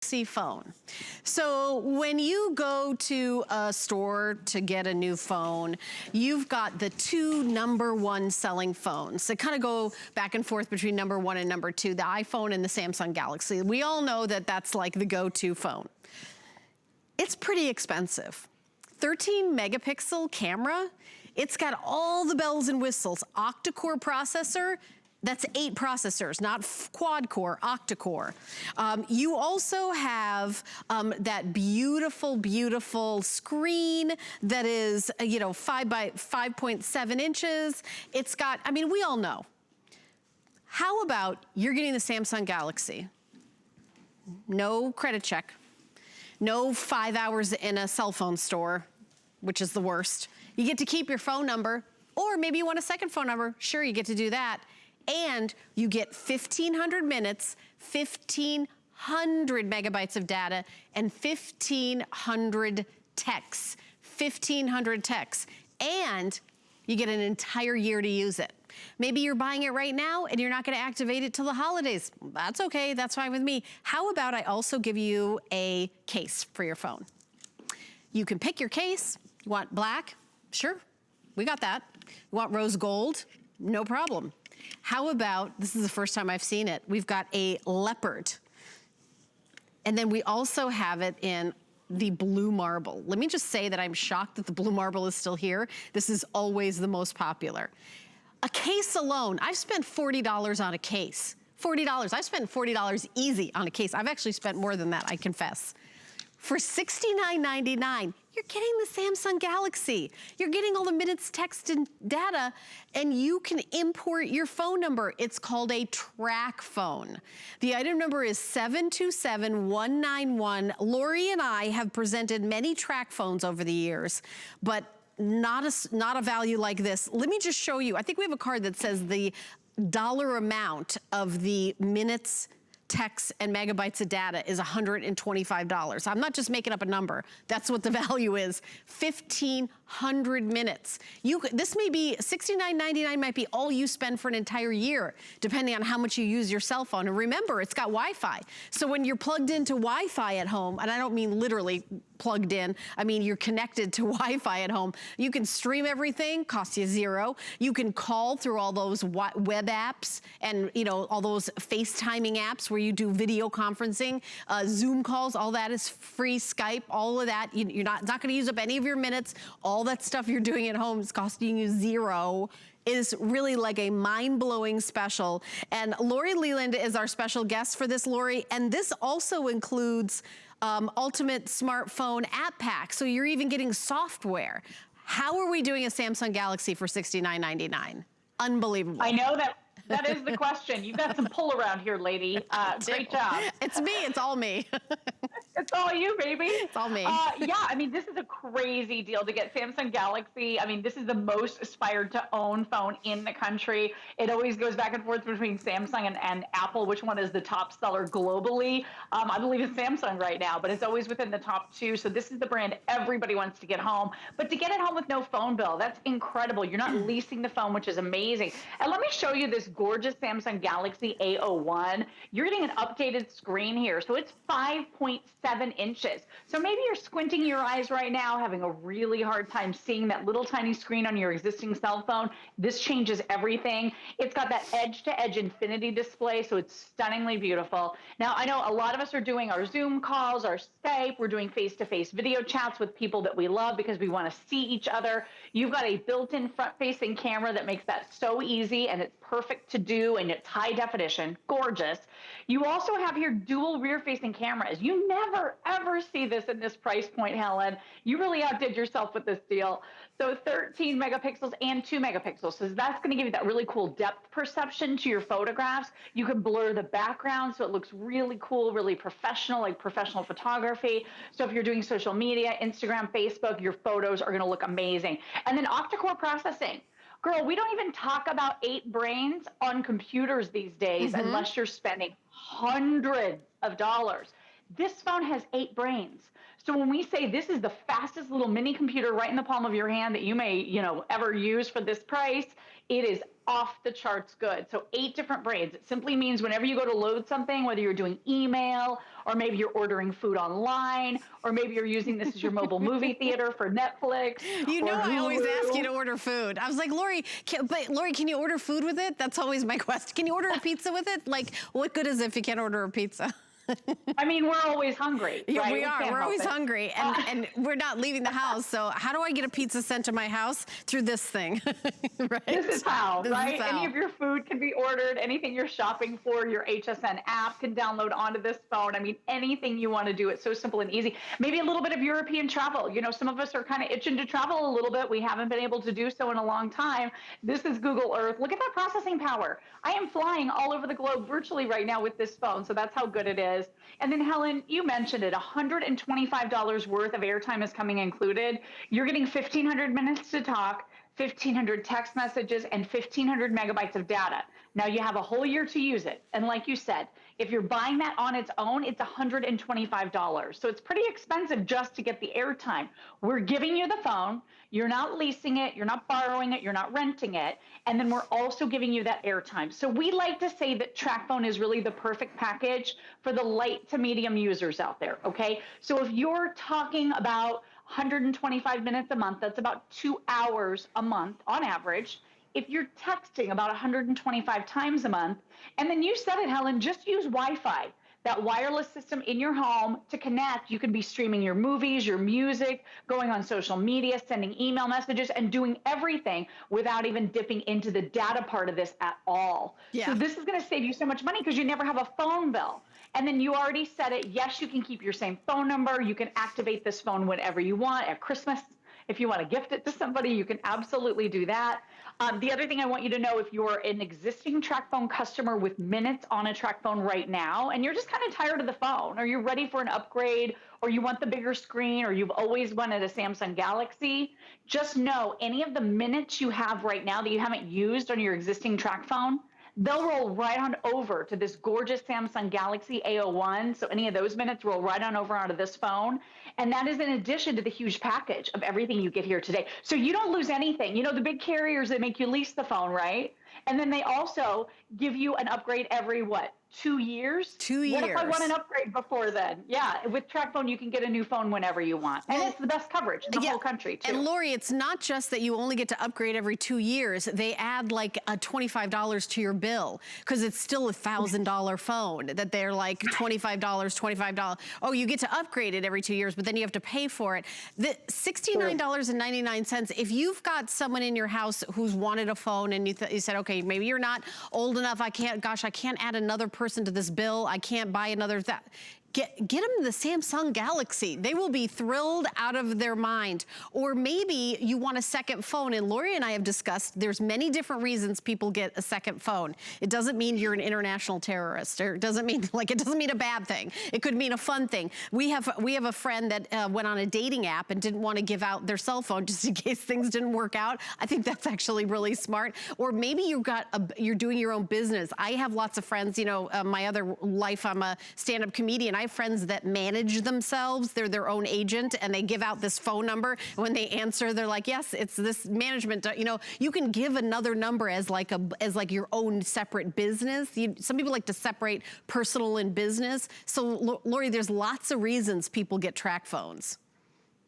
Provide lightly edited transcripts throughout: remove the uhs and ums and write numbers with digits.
phone. So when you go to a store to get a new phone, you've got the two #1 selling phones. They kind of go back and forth between #1 and #2, the iPhone and the Samsung Galaxy. We all know that that's like the go-to phone. It's pretty expensive. 13 megapixel camera. It's got all the bells and whistles. Octa-core processor. That's 8 processors, not quad-core, octa-core. You also have that beautiful, beautiful screen that is, 5 by 5.7 inches. It's got, I mean, we all know. How about you're getting the Samsung Galaxy? No credit check. No 5 hours in a cell phone store, which is the worst. You get to keep your phone number, or maybe you want a second phone number. Sure, you get to do that. And you get 1,500 minutes, 1,500 megabytes of data, and 1,500 texts. 1,500 texts. And you get an entire year to use it. Maybe you're buying it right now and you're not gonna activate it till the holidays. That's okay, that's fine with me. How about I also give you a case for your phone? You can pick your case. You want black? Sure, we got that. You want rose gold? No problem. How about, this is the first time I've seen it, we've got a leopard. And then we also have it in the blue marble. Let me just say that I'm shocked that the blue marble is still here. This is always the most popular. A case alone, I've spent $40 on a case. $40, I've spent $40 easy on a case. I've actually spent more than that, I confess. For $69.99, you're getting the Samsung Galaxy. You're getting all the minutes, text, and data, and you can import your phone number. It's called a Tracfone. The item number is 727191. Lori and I have presented many Tracfones over the years, but not a value like this. Let me just show you. I think we have a card that says the dollar amount of the minutes, texts, and megabytes of data is $125. I'm not just making up a number. That's what the value is. 1,500 minutes. This may be, $69.99 might be all you spend for an entire year, depending on how much you use your cell phone. And remember, it's got Wi-Fi. So when you're plugged into Wi-Fi at home, and I don't mean literally plugged in, I mean you're connected to Wi-Fi at home, you can stream everything, costs you $0. You can call through all those web apps and all those FaceTiming apps where you do video conferencing, Zoom calls, all that is free, Skype, all of that. You're not gonna use up any of your minutes. All that stuff you're doing at home is costing you $0. Is really like a mind-blowing special. And Lori Leland is our special guest for this, Lori, and this also includes Ultimate Smartphone App Pack, so you're even getting software. How are we doing a Samsung Galaxy for $69.99? Unbelievable. I know that is the question. You've got some pull around here, lady. Great job. It's me, it's all me. It's all you, baby. It's all me. Yeah, I mean, this is a crazy deal to get Samsung Galaxy. I mean, this is the most aspired to own phone in the country. It always goes back and forth between Samsung and Apple, which one is the top seller globally. I believe it's Samsung right now, but it's always within the top 2. So this is the brand everybody wants to get home. But to get it home with no phone bill, that's incredible. You're not leasing the phone, which is amazing. And let me show you this gorgeous Samsung Galaxy A01. You're getting an updated screen here. So it's 5.7 inches. So maybe you're squinting your eyes right now, having a really hard time seeing that little tiny screen on your existing cell phone. This changes everything. It's got that edge-to-edge infinity display, so it's stunningly beautiful. Now, I know a lot of us are doing our Zoom calls, our Skype. We're doing face-to-face video chats with people that we love because we want to see each other. You've got a built-in front-facing camera that makes that so easy, and it's perfect to do, and it's high definition, gorgeous. You also have here dual rear-facing cameras. You never, ever see this in this price point, Helen. You really outdid yourself with this deal. So 13 megapixels and 2 megapixels. So that's going to give you that really cool depth perception to your photographs. You can blur the background so it looks really cool, really professional, like professional photography. So if you're doing social media, Instagram, Facebook, your photos are going to look amazing. And then octa-core processing. Girl, we don't even talk about 8 brains on computers these days unless you're spending hundreds of dollars. This phone has 8 brains. So when we say this is the fastest little mini computer right in the palm of your hand that you may, ever use for this price, it is off the charts good. So 8 different braids. It simply means whenever you go to load something, whether you're doing email or maybe you're ordering food online, or maybe you're using this as your mobile movie theater for Netflix You know, or I always ask you Hulu. to order food. I was like, Lori, Lori, can you order food with it? That's always my question. Can you order a pizza with it? Like, what good is it if you can't order a pizza? I mean, we're always hungry, Yeah, right? we are. can't We're help always it. hungry, and we're not leaving the house. So how do I get a pizza sent to my house? Through this thing, right? This is how, This right? is how. Any of your food can be ordered. Anything you're shopping for, your HSN app can download onto this phone. I mean, anything you want to do, it's so simple and easy. Maybe a little bit of European travel. You know, some of us are kind of itching to travel a little bit. We haven't been able to do so in a long time. This is Google Earth. Look at that processing power. I am flying all over the globe virtually right now with this phone, so that's how good it is. And then Helen, you mentioned it, $125 worth of airtime is coming included. You're getting 1,500 minutes to talk, 1,500 text messages, and 1,500 megabytes of data. Now you have a whole year to use it. And like you said, if you're buying that on its own, it's $125. So it's pretty expensive just to get the airtime. We're giving you the phone. You're not leasing it. You're not borrowing it. You're not renting it. And then we're also giving you that airtime. So we like to say that Tracfone is really the perfect package for the light to medium users out there, okay? So if you're talking about 125 minutes a month, that's about 2 hours a month on average. If you're texting about 125 times a month, and then you said it, Helen, just use Wi-Fi, that wireless system in your home to connect. You can be streaming your movies, your music, going on social media, sending email messages, and doing everything without even dipping into the data part of this at all. Yeah. So this is going to save you so much money because you never have a phone bill. And then you already said it. Yes, you can keep your same phone number. You can activate this phone whenever you want at Christmas. If you want to gift it to somebody, you can absolutely do that. The other thing I want you to know, if you're an existing Tracfone customer with minutes on a Tracfone right now, and you're just kind of tired of the phone, or you're ready for an upgrade, or you want the bigger screen, or you've always wanted a Samsung Galaxy, just know any of the minutes you have right now that you haven't used on your existing Tracfone, they'll roll right on over to this gorgeous Samsung Galaxy A01. So any of those minutes roll right on over onto this phone. And that is in addition to the huge package of everything you get here today. So you don't lose anything. You know, the big carriers, they make you lease the phone, right? And then they also give you an upgrade every, what, 2 years? 2 years. What if I want an upgrade before then? Yeah, with Tracfone, you can get a new phone whenever you want. And it's the best coverage in the whole country, too. And Lori, it's not just that you only get to upgrade every 2 years. They add like a $25 to your bill because it's still a $1,000 phone that they're like $25. Oh, you get to upgrade it every 2 years, but then you have to pay for it. The $69.99, if you've got someone in your house who's wanted a phone and you said, okay, maybe you're not old enough, I can't add another person to this bill, I can't buy another, Get them the Samsung Galaxy. They will be thrilled out of their mind. Or maybe you want a second phone, and Lori and I have discussed there's many different reasons people get a second phone. It doesn't mean you're an international terrorist, or it doesn't mean a bad thing. It could mean a fun thing. We have a friend that went on a dating app and didn't want to give out their cell phone just in case things didn't work out. I think that's actually really smart. Or maybe you're doing your own business. I have lots of friends, you know, my other life, I'm a stand-up comedian. I have friends that manage themselves. They're their own agent, and they give out this phone number. And when they answer, they're like, yes, it's this management. You know, you can give another number as like your own separate business. Some people like to separate personal and business. So Lori, there's lots of reasons people get Tracfones.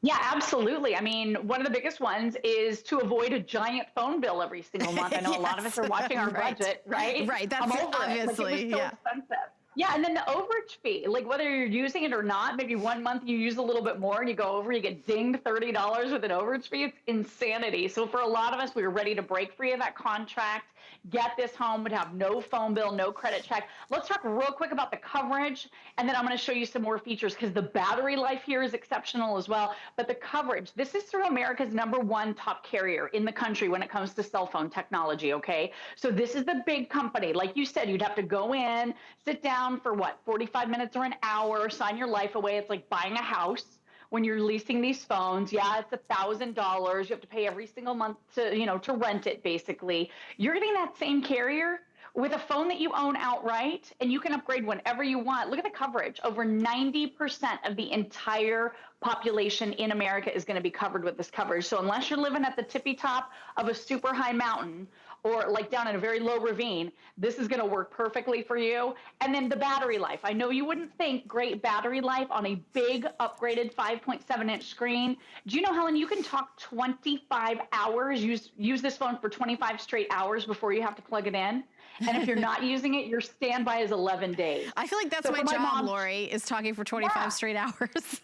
Yeah, absolutely. I mean, one of the biggest ones is to avoid a giant phone bill every single month. I know a lot of us are watching our budget, right? Right, that's I'm over obviously, it. Like, it was so expensive. Yeah, and then the overage fee, like whether you're using it or not, maybe 1 month you use a little bit more and you go over, you get dinged $30 with an overage fee. It's insanity. So for a lot of us, we were ready to break free of that contract, get this home, would have no phone bill, no credit check. Let's talk real quick about the coverage, and then I'm going to show you some more features because the battery life here is exceptional as well. But the coverage, this is through America's #1 top carrier in the country when it comes to cell phone technology, okay? So this is the big company. Like you said, you'd have to go in, sit down for what, 45 minutes or an hour, sign your life away. It's like buying a house when you're leasing these phones. Yeah, it's $1,000. You have to pay every single month to, you know, to rent it basically. You're getting that same carrier with a phone that you own outright, and you can upgrade whenever you want. Look at the coverage. Over 90% of the entire population in America is going to be covered with this coverage. So unless you're living at the tippy top of a super high mountain, or like down in a very low ravine, this is going to work perfectly for you. And then the battery life. I know you wouldn't think great battery life on a big upgraded 5.7-inch screen. Do you know, Helen, you can talk 25 hours, use this phone for 25 straight hours before you have to plug it in. And if you're not using it, your standby is 11 days. I feel like that's my job, mom, Lori, is talking for 25 straight hours.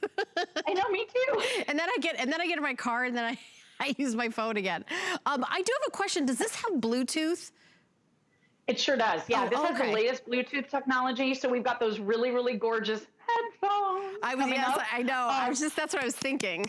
I know, me too. And then I get in my car and then I use my phone again. I do have a question. Does this have Bluetooth? It sure does. Yeah, oh, this has the latest Bluetooth technology. So we've got those really, really gorgeous headphones. I know. That's what I was thinking.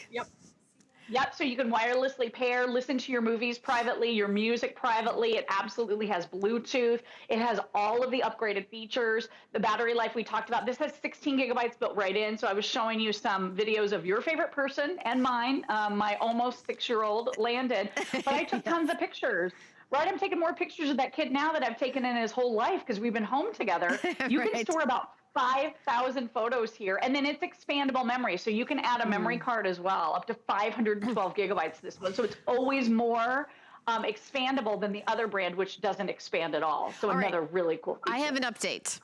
Yep, so you can wirelessly pair, listen to your movies privately, your music privately. It absolutely has Bluetooth. It has all of the upgraded features. The battery life we talked about. This has 16 gigabytes built right in. So I was showing you some videos of your favorite person and mine, my almost 6-year-old Landon. But I took tons of pictures. Right, I'm taking more pictures of that kid now that I've taken in his whole life because we've been home together. You can store about 5,000 photos here, and then it's expandable memory. So you can add a memory card as well, up to 512 gigabytes this one. So it's always more expandable than the other brand, which doesn't expand at all. So another really cool feature. I have an update.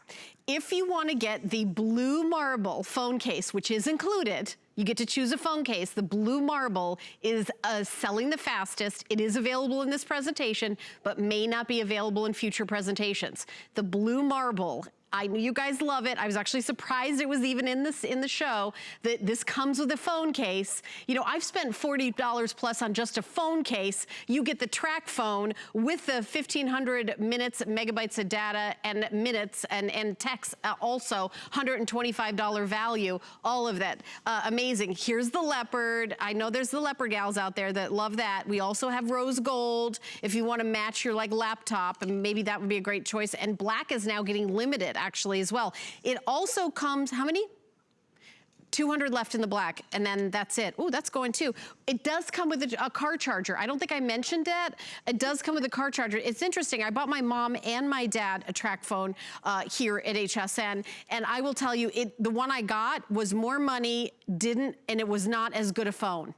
If you want to get the blue marble phone case, which is included, you get to choose a phone case. The blue marble is selling the fastest. It is available in this presentation, but may not be available in future presentations. The blue marble, I know you guys love it. I was actually surprised it was even in the show that this comes with a phone case. You know, I've spent $40 plus on just a phone case. You get the Tracfone with the 1,500 minutes, megabytes of data and minutes and text, also $125 value, all of that. Amazing. Here's the leopard. I know there's the leopard gals out there that love that. We also have rose gold if you want to match your laptop, and maybe that would be a great choice. And black is now getting limited actually as well. It also comes, how many? 200 left in the black, and then that's it. Oh, that's going too. It does come with a car charger. I don't think I mentioned that. It does come with a car charger. It's interesting. I bought my mom and my dad a Tracfone here at HSN, and I will tell you, the one I got was more money, and it was not as good a phone.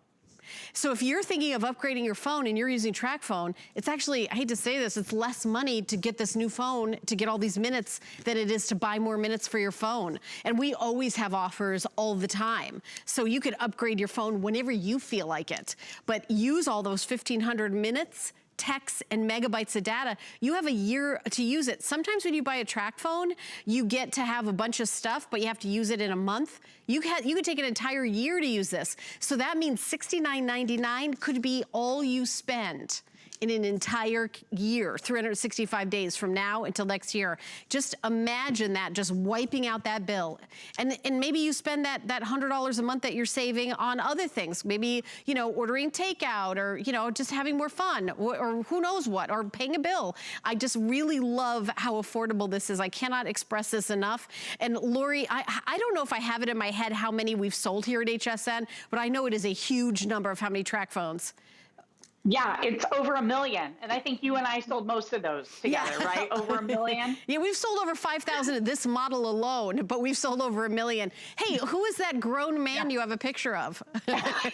So if you're thinking of upgrading your phone and you're using Tracfone, it's actually, I hate to say this, it's less money to get this new phone, to get all these minutes, than it is to buy more minutes for your phone. And we always have offers all the time. So you could upgrade your phone whenever you feel like it. But use all those 1,500 minutes, texts and megabytes of data. You have a year to use it. Sometimes when you buy a Tracfone, you get to have a bunch of stuff, but you have to use it in a month. You could take an entire year to use this. So that means $69.99 could be all you spend in an entire year, 365 days from now until next year. Just imagine that, just wiping out that bill. And maybe you spend that $100 a month that you're saving on other things. Maybe, you know, ordering takeout, or, you know, just having more fun, or who knows what, or paying a bill. I just really love how affordable this is. I cannot express this enough. And Lori, I don't know if I have it in my head how many we've sold here at HSN, but I know it is a huge number of how many Tracfones. Yeah, it's over 1 million. And I think you and I sold most of those together, right? Over 1 million. Yeah, we've sold over 5,000 of this model alone, but we've sold over 1 million. Hey, who is that grown man you have a picture of? I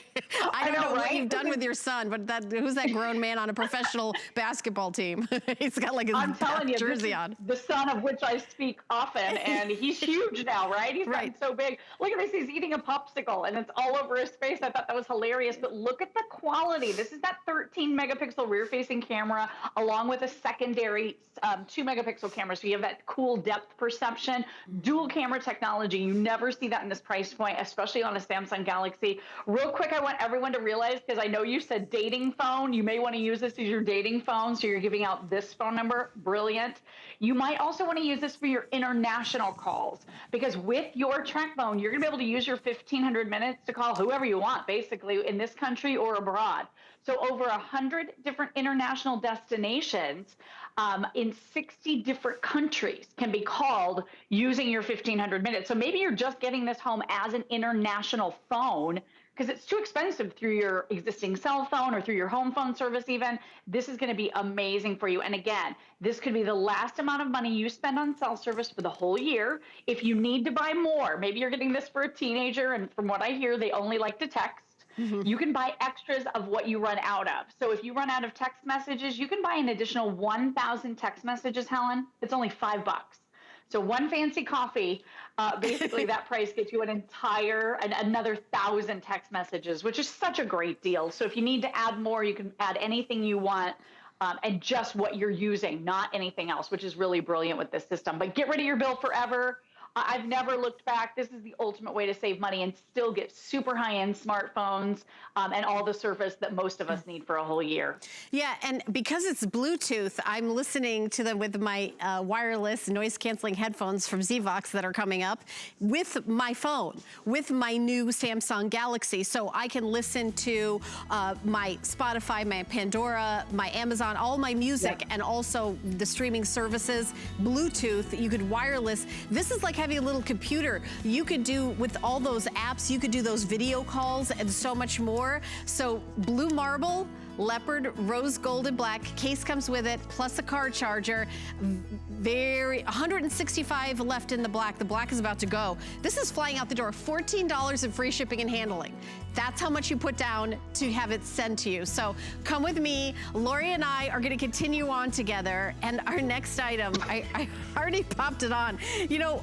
don't know what you've done with your son, but who's that grown man on a professional basketball team? He's got like his jersey on. The son of which I speak often, and he's huge now, right? He's gotten so big. Look at this, he's eating a popsicle, and it's all over his face. I thought that was hilarious, but look at the quality. This is that 13 megapixel rear facing camera along with a secondary 2 megapixel camera. So you have that cool depth perception, dual camera technology. You never see that in this price point, especially on a Samsung Galaxy. Real quick, I want everyone to realize, because I know you said dating phone, you may want to use this as your dating phone. So you're giving out this phone number. Brilliant. You might also want to use this for your international calls, because with your Tracfone, you're going to be able to use your 1,500 minutes to call whoever you want, basically, in this country or abroad. So over 100 different international destinations in 60 different countries can be called using your 1,500 minutes. So maybe you're just getting this home as an international phone because it's too expensive through your existing cell phone or through your home phone service even. This is going to be amazing for you. And again, this could be the last amount of money you spend on cell service for the whole year. If you need to buy more, maybe you're getting this for a teenager, and from what I hear, they only like to text. You can buy extras of what you run out of. So if you run out of text messages, you can buy an additional 1,000 text messages, Helen. It's only $5. So one fancy coffee, basically that price gets you another 1,000 text messages, which is such a great deal. So if you need to add more, you can add anything you want. And just what you're using, not anything else, which is really brilliant with this system. But get rid of your bill forever. I've never looked back. This is the ultimate way to save money and still get super high-end smartphones and all the service that most of us need for a whole year. Yeah, and because it's Bluetooth, I'm listening to them with my wireless noise-canceling headphones from Zvox that are coming up with my phone, with my new Samsung Galaxy. So I can listen to my Spotify, my Pandora, my Amazon, all my music, and also the streaming services, Bluetooth. You could wireless. This is like having a little computer. You could do, with all those apps, you could do those video calls and so much more. So blue marble, leopard, rose gold, and black. Case comes with it, plus a car charger. 165 left in the black. The black is about to go. This is flying out the door. $14 in free shipping and handling. That's how much you put down to have it sent to you. So come with me. Lori and I are going to continue on together. And our next item, I already popped it on. You know,